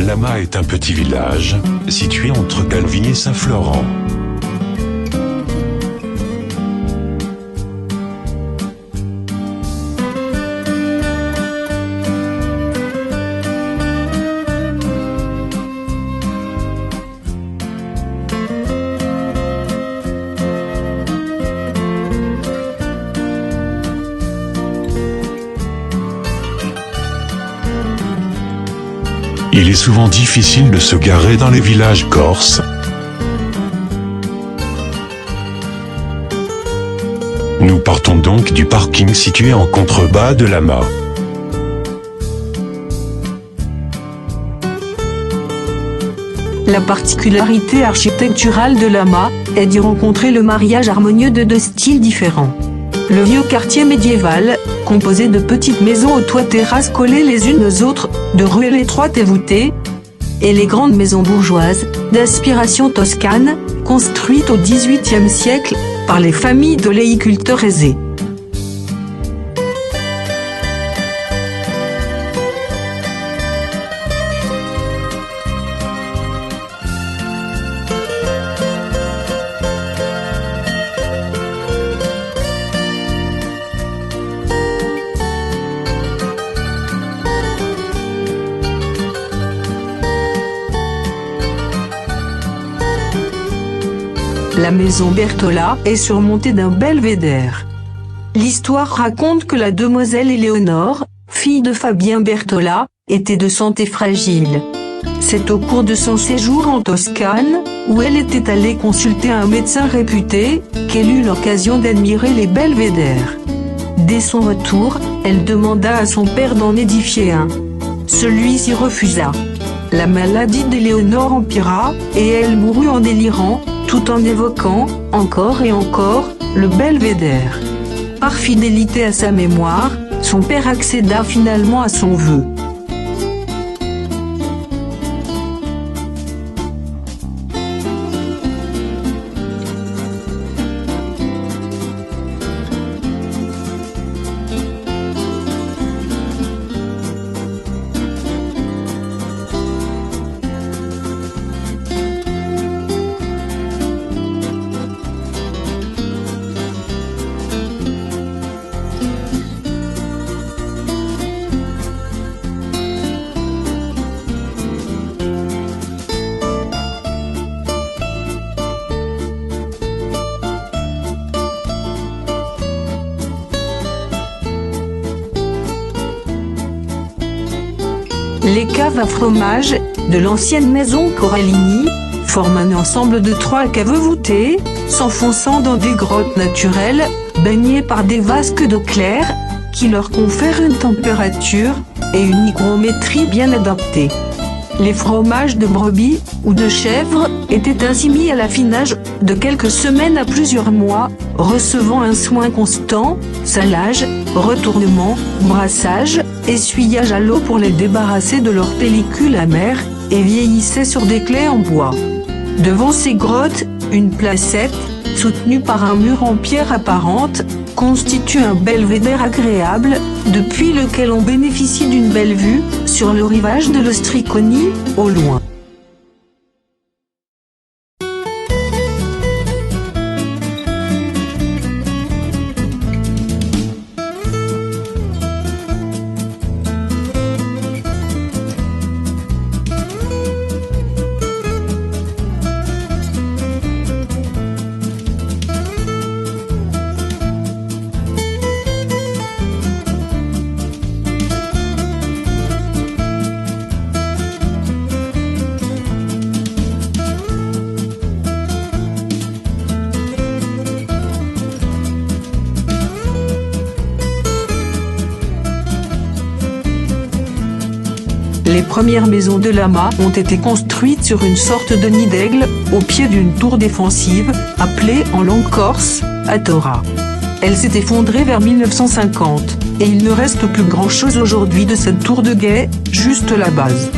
Lama est un petit village, situé entre Calvi et Saint-Florent. Il est souvent difficile de se garer dans les villages corses. Nous partons donc du parking situé en contrebas de Lama. La particularité architecturale de Lama est d'y rencontrer le mariage harmonieux de deux styles différents. Le vieux quartier médiéval, composé de petites maisons aux toits terrasses collées les unes aux autres, de ruelles étroites et voûtées, et les grandes maisons bourgeoises, d'inspiration toscane, construites au XVIIIe siècle, par les familles d'oléiculteurs aisés. La maison Bertola est surmontée d'un belvédère. L'histoire raconte que la demoiselle Éléonore, fille de Fabien Bertola, était de santé fragile. C'est au cours de son séjour en Toscane, où elle était allée consulter un médecin réputé, qu'elle eut l'occasion d'admirer les belvédères. Dès son retour, elle demanda à son père d'en édifier un. Celui-ci refusa. La maladie d'Éléonore empira, et elle mourut en délirant, tout en évoquant, encore et encore, le belvédère. Par fidélité à sa mémoire, son père accéda finalement à son vœu. Les caves à fromage, de l'ancienne maison Corallini, forment un ensemble de 3 caves voûtées, s'enfonçant dans des grottes naturelles, baignées par des vasques d'eau claire, qui leur confèrent une température et une hygrométrie bien adaptées. Les fromages de brebis ou de chèvre étaient ainsi mis à l'affinage de quelques semaines à plusieurs mois, recevant un soin constant, salage, retournement, brassage, essuyage à l'eau pour les débarrasser de leur pellicule amère, et vieillissaient sur des claies en bois. Devant ces grottes, une placette, soutenue par un mur en pierre apparente, constitue un belvédère agréable, depuis lequel on bénéficie d'une belle vue, sur le rivage de l'Ostriconi, au loin. Les premières maisons de Lama ont été construites sur une sorte de nid d'aigle, au pied d'une tour défensive, appelée en langue corse, Atora. Elle s'est effondrée vers 1950, et il ne reste plus grand-chose aujourd'hui de cette tour de guet, juste la base.